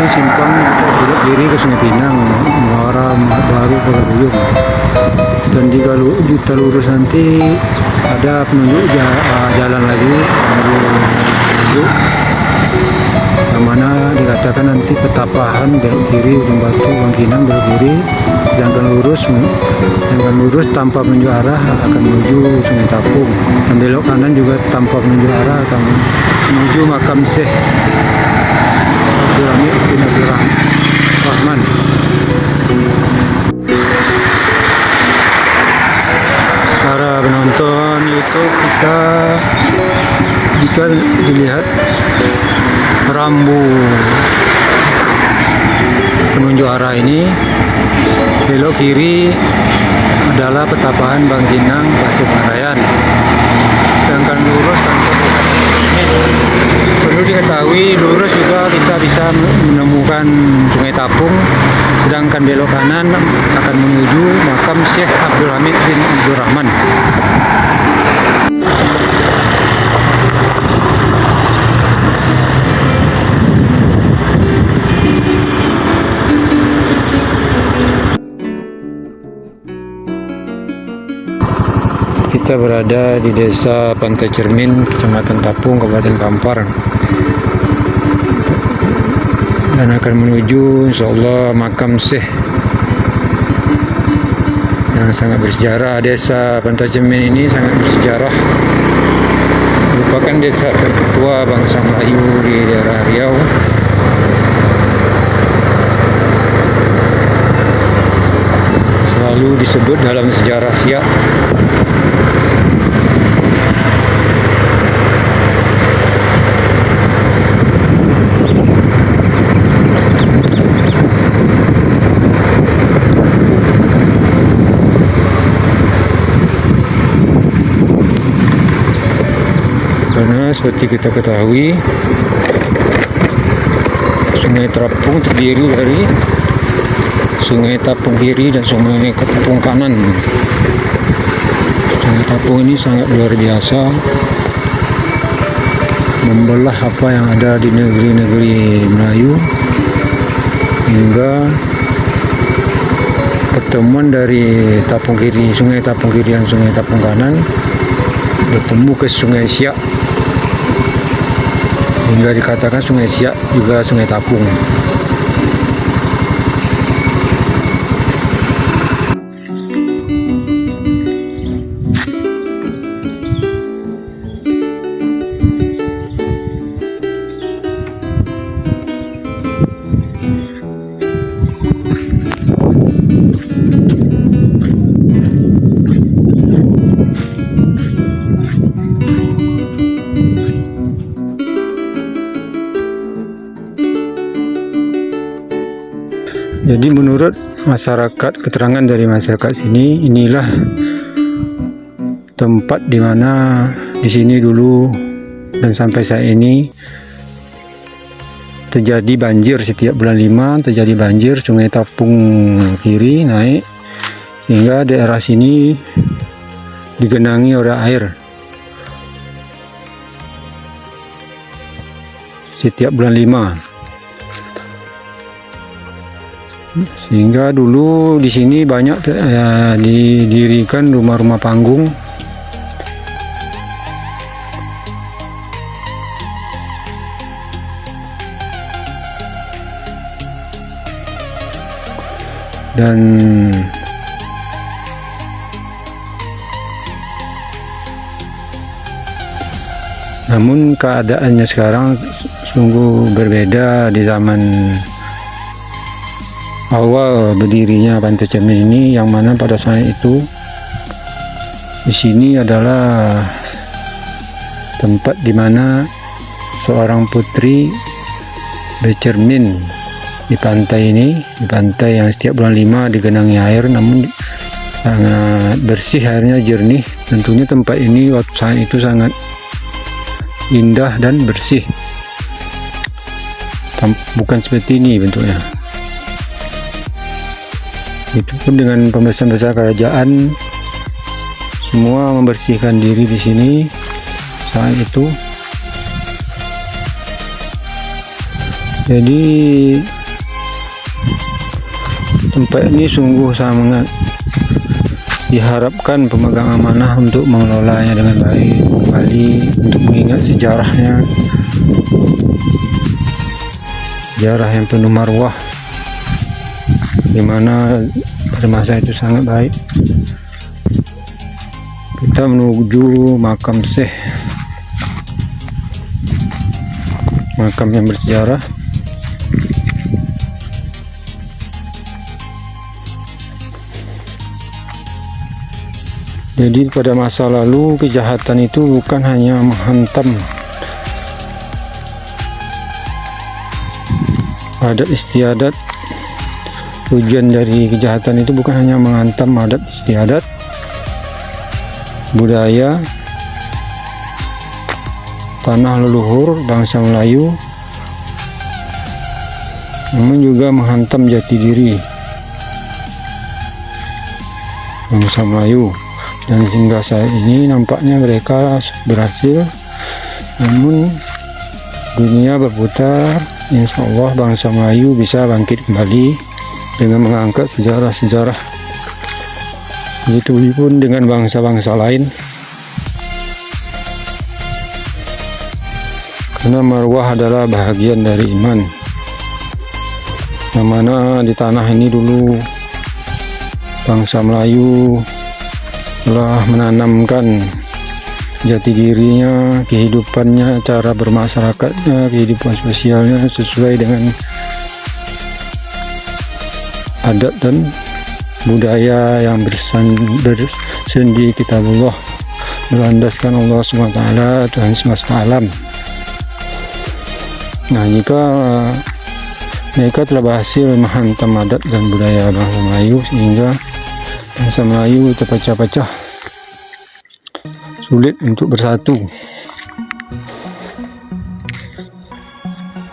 itu simpang belok kiri ke Sungai Pinang, Muara Baru Pagabuyung. Dan di lurus nanti ada penunjuk jalan lagi menuju yang mana dikatakan nanti Petapahan belok kiri, Ujung Batu, Bangkinang belok kiri, sedangkan lurus tanpa menunjuk arah akan menuju Sungai Tapung, dan belok kanan juga tanpa menunjuk arah akan menuju makam Syekh Abdul Hamid bin Abdul Rahman. Para penonton YouTube, jika dilihat rambu penunjuk arah ini, belok kiri adalah Petapahan, Bangkinang, Pasemarayan, sedangkan lurus tanpa ini. Perlu diketahui lurus juga kita bisa menemukan Sungai Tapung, sedangkan belok kanan akan menuju makam Syekh Abdul Hamid bin Abdul Rahman. Kita berada di desa Pantai Cermin, Kecamatan Tapung, Kabupaten Kampar, dan akan menuju insyaallah makam Syekh yang sangat bersejarah. Desa Pantai Cermin ini sangat bersejarah, merupakan desa tertua bangsa Melayu di daerah Riau. Selalu disebut dalam sejarah Siak. Karena seperti kita ketahui, Sungai Tapung terdiri dari Sungai Tapung kiri dan Sungai Tapung kanan. Sungai Tapung ini sangat luar biasa, membelah apa yang ada di negeri-negeri Melayu, hingga pertemuan dari Tapung kiri, Sungai Tapung kiri dan Sungai Tapung kanan bertemu ke Sungai Siak, hingga dikatakan Sungai Siak juga Sungai Tapung. Jadi menurut masyarakat, keterangan dari masyarakat sini, inilah tempat di mana di sini dulu dan sampai saat ini terjadi banjir. Setiap bulan 5 terjadi banjir, Sungai Tapung kiri naik sehingga daerah sini digenangi oleh air. Setiap bulan 5. Sehingga dulu di sini banyak didirikan rumah-rumah panggung. Dan namun keadaannya sekarang sungguh berbeda. Di zaman awal berdirinya Pantai Cermin ini, yang mana pada saat itu di sini adalah tempat di mana seorang putri bercermin di pantai ini, di pantai yang setiap bulan 5 digenangi air, namun sangat bersih, airnya jernih. Tentunya tempat ini waktu saat itu sangat indah dan bersih, bukan seperti ini bentuknya. Itu pun dengan pembesar-pembesar kerajaan semua membersihkan diri di sini saat itu. Jadi Tempat ini sungguh sangat diharapkan pemegang amanah untuk mengelolanya dengan baik, kembali untuk mengingat sejarahnya, sejarah yang penuh marwah, di mana pada masa itu sangat baik. Kita menuju makam Syekh, makam yang bersejarah. Jadi pada masa lalu kejahatan itu bukan hanya menghantam adat istiadat. Tujuan dari kejahatan itu bukan hanya menghantam adat istiadat, budaya, tanah leluhur bangsa Melayu, namun juga menghantam jati diri bangsa Melayu. Dan hingga saat ini nampaknya mereka berhasil, namun dunia berputar. Insya Allah bangsa Melayu bisa bangkit kembali dengan mengangkat sejarah-sejarah. Begitu pun dengan bangsa-bangsa lain, karena marwah adalah bahagian dari iman, yang mana di tanah ini dulu bangsa Melayu telah menanamkan jati dirinya, kehidupannya, cara bermasyarakatnya, kehidupan sosialnya sesuai dengan adat dan budaya yang bersendi kitabullah, berlandaskan Allah SWT, Tuhan semesta alam. Nah, jika mereka telah berhasil menghantam adat dan budaya bangsa Melayu sehingga bangsa Melayu terpecah-pecah, sulit untuk bersatu.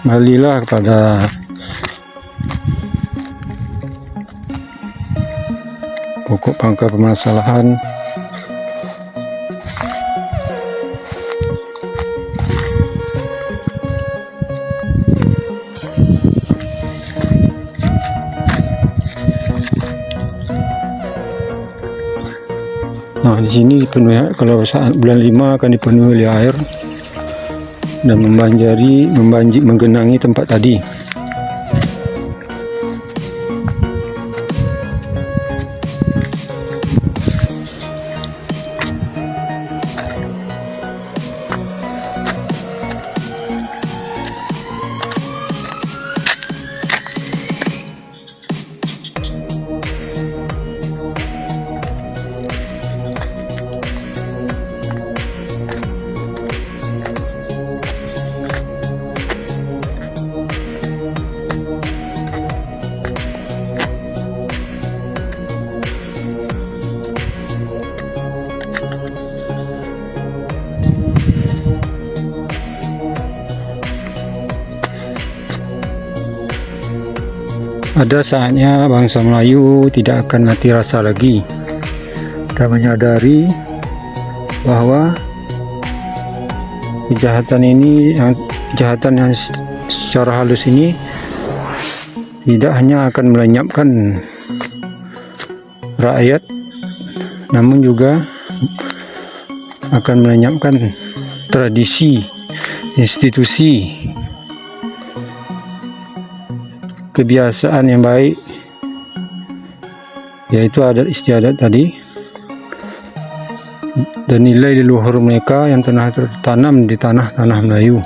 Kembalilah kepada pokok pangkal permasalahan. Nah, di sini dipenuhi, kalau saat bulan 5 akan dipenuhi oleh air dan menggenangi tempat tadi. Ada saatnya bangsa Melayu tidak akan mati rasa lagi. Kita menyadari bahwa kejahatan yang secara halus ini tidak hanya akan melenyapkan rakyat, namun juga akan melenyapkan tradisi, institusi, kebiasaan yang baik, yaitu adat istiadat tadi, dan nilai leluhur mereka yang telah tertanam di tanah-tanah Melayu.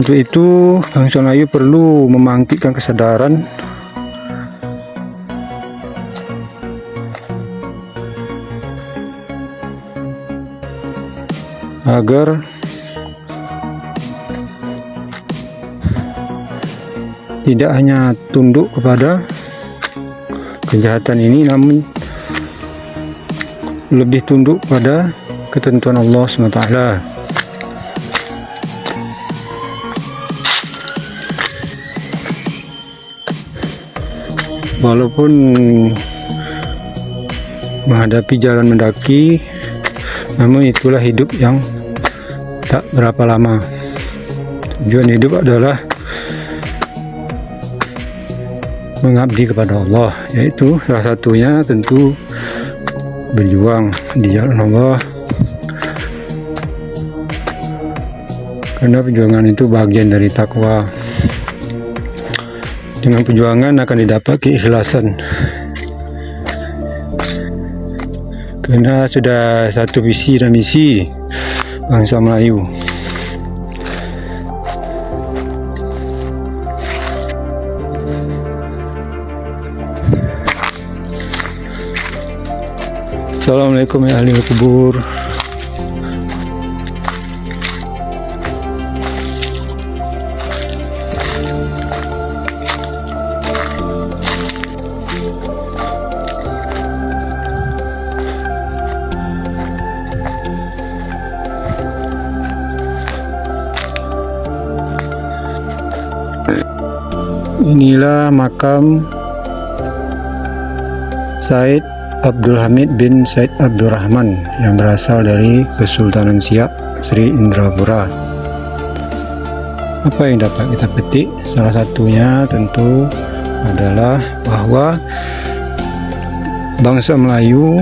Untuk itu bangsa Melayu perlu membangkitkan kesadaran agar tidak hanya tunduk kepada kejahatan ini, namun lebih tunduk pada ketentuan Allah SWT. Walaupun menghadapi jalan mendaki, namun itulah hidup yang tak berapa lama. Tujuan hidup adalah mengabdi kepada Allah, yaitu salah satunya tentu berjuang di jalan Allah, karena perjuangan itu bagian dari takwa. Dengan perjuangan akan didapat keikhlasan, karena sudah satu visi dan misi bangsa Melayu. Assalamualaikum ya ahli kubur. Inilah makam Said Abdul Hamid bin Said Abdurrahman yang berasal dari Kesultanan Siak, Sri Indrapura. Apa yang dapat kita petik? Salah satunya tentu adalah bahwa bangsa Melayu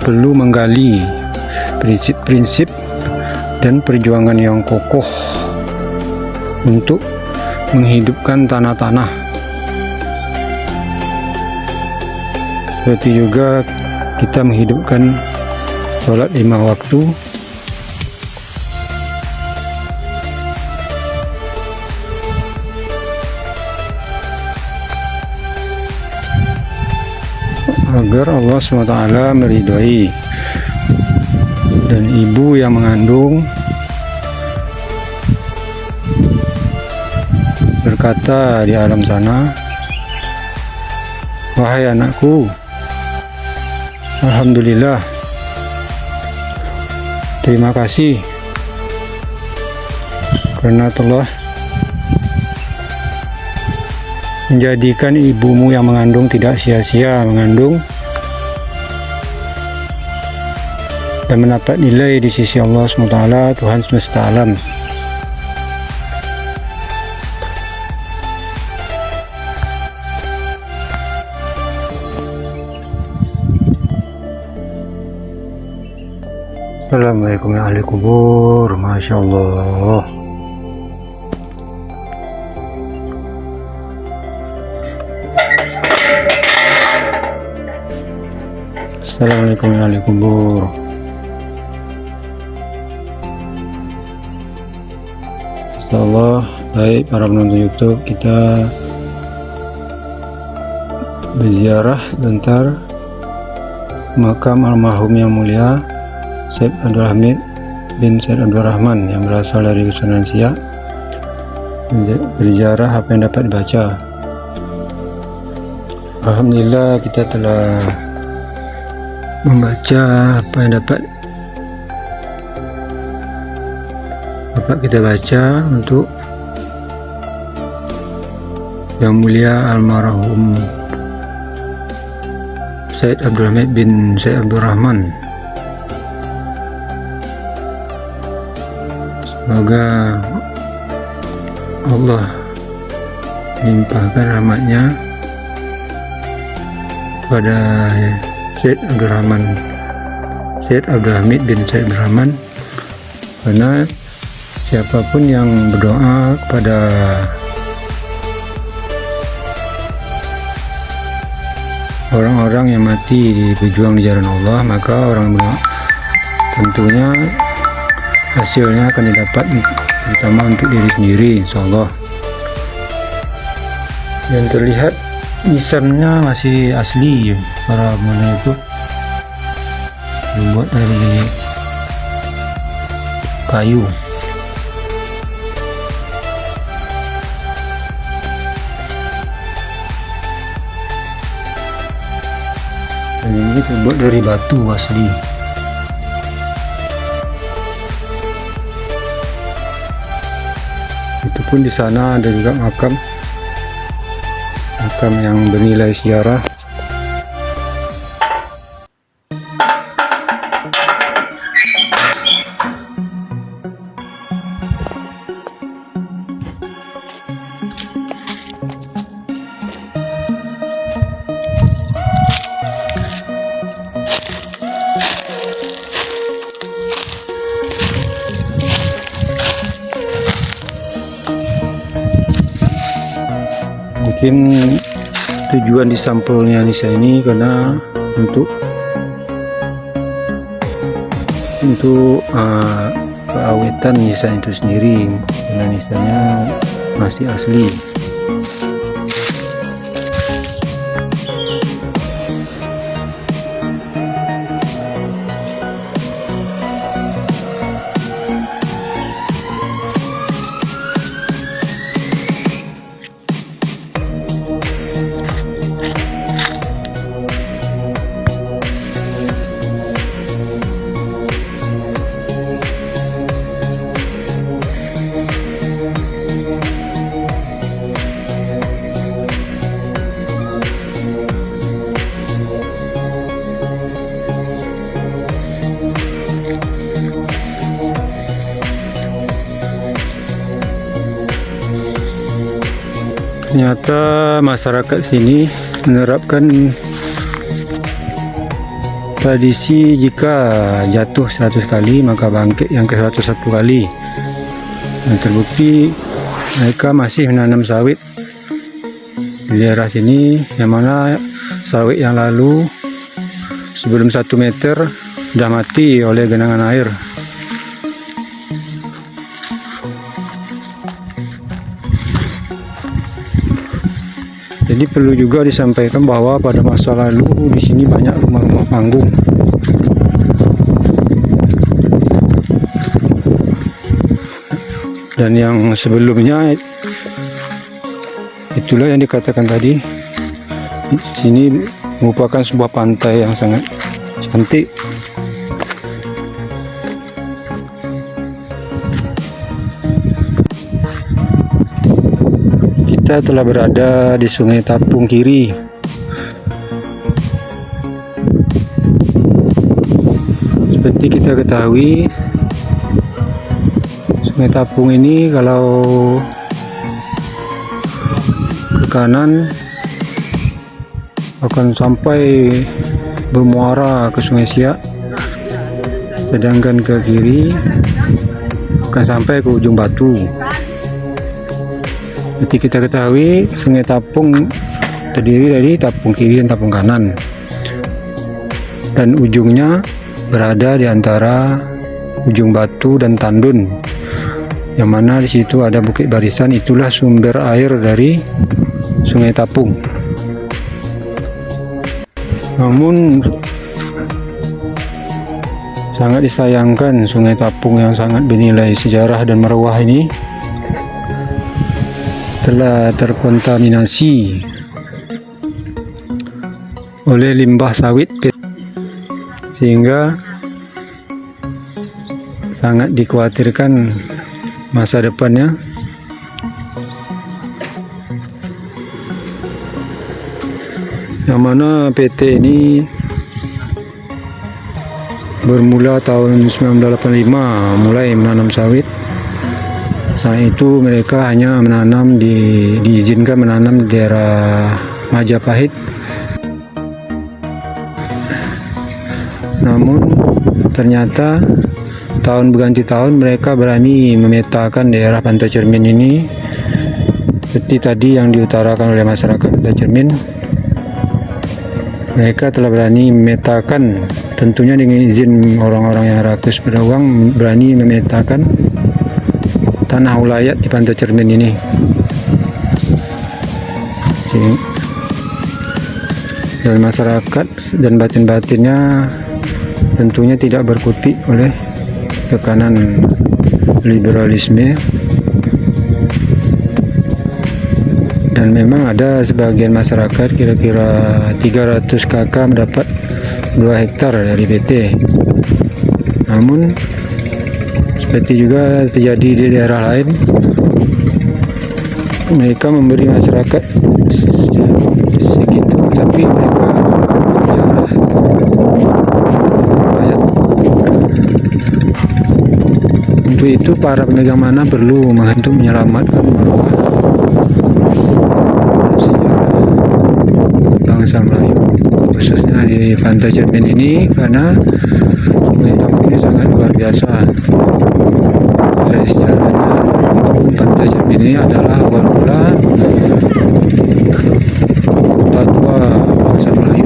perlu menggali prinsip-prinsip dan perjuangan yang kokoh untuk menghidupkan tanah-tanah. Seperti juga kita menghidupkan sholat 5 waktu, agar Allah SWT meridhoi. Dan ibu yang mengandung berkata di alam sana, "Wahai anakku, alhamdulillah, terima kasih karena telah menjadikan ibumu yang mengandung tidak sia-sia mengandung dan mendapat nilai di sisi Allah SWT, Tuhan semesta alam." Assalamualaikum ya ahli kubur. Masya Allah. Assalamualaikum ya ahli kubur. Insyaallah baik para penonton YouTube, kita berziarah sebentar makam almarhum yang mulia Said Abdul Hamid bin Said Abdurrahman yang berasal dari Kesultanan Siak. Berziarah apa yang dapat dibaca. Alhamdulillah kita telah membaca apa yang dapat kita baca untuk yang mulia almarhum Said Abdul Hamid bin Said Abdurrahman. Semoga Allah limpahkan rahmatnya pada Said Abdul Hamid bin Said Abdurrahman, karena siapapun yang berdoa kepada orang-orang yang mati di berjuang di jalan Allah, maka orang tentunya hasilnya akan didapat, terutama untuk diri sendiri, insyaallah. Dan terlihat nisannya masih asli ya, para mana itu dibuat dari kayu. Dan ini terbuat dari batu asli. Itu pun di sana ada juga makam yang bernilai sejarah. Mungkin tujuan disampelnya Nisa ini karena untuk keawetan Nisa itu sendiri, karena Nisanya masih asli. Ternyata masyarakat sini menerapkan tradisi jika jatuh 100 kali maka bangkit yang ke-101 kali. Dan terbukti mereka masih menanam sawit di daerah sini, yang mana sawit yang lalu sebelum 1 meter sudah mati oleh genangan air. Jadi perlu juga disampaikan bahwa pada masa lalu di sini banyak rumah-rumah panggung. Dan yang sebelumnya itulah yang dikatakan tadi. Di sini merupakan sebuah pantai yang sangat cantik. Kita telah berada di Sungai Tapung Kiri. Seperti kita ketahui, Sungai Tapung ini kalau ke kanan akan sampai bermuara ke Sungai Siak, sedangkan ke kiri akan sampai ke ujung Batu. Seperti kita ketahui, Sungai Tapung terdiri dari tapung kiri dan tapung kanan, dan ujungnya berada di antara ujung Batu dan Tandun, yang mana di situ ada Bukit Barisan. Itulah sumber air dari Sungai Tapung. Namun sangat disayangkan, Sungai Tapung yang sangat bernilai sejarah dan marwah ini telah terkontaminasi oleh limbah sawit, sehingga sangat dikhawatirkan masa depannya. Yang mana PT ini bermula tahun 1985 mulai menanam sawit. Saat itu mereka hanya menanam diizinkan menanam di daerah Majapahit. Namun ternyata tahun berganti tahun mereka berani memetakan daerah Pantai Cermin ini, seperti tadi yang diutarakan oleh masyarakat Pantai Cermin. Mereka telah berani memetakan, tentunya dengan izin orang-orang yang rakus pada uang, berani memetakan tanah ulayat di Pantai Cermin ini. Dan masyarakat dan batin-batinnya tentunya tidak berkutik oleh tekanan liberalisme. Dan memang ada sebagian masyarakat, kira-kira 300 KK mendapat 2 hektar dari PT. Namun seperti juga terjadi di daerah lain, mereka memberi masyarakat segitu, tapi mereka berjarak rakyat. Untuk itu para pemegang mana perlu untuk menyelamatkan marwah bangsa Melayu, khususnya di Pantai Cermin ini, karena Sungai Tapung ini sangat luar biasa. Nilai sejarahnya, Pantai Cermin ini adalah awal mula Kota tua bangsa Melayu.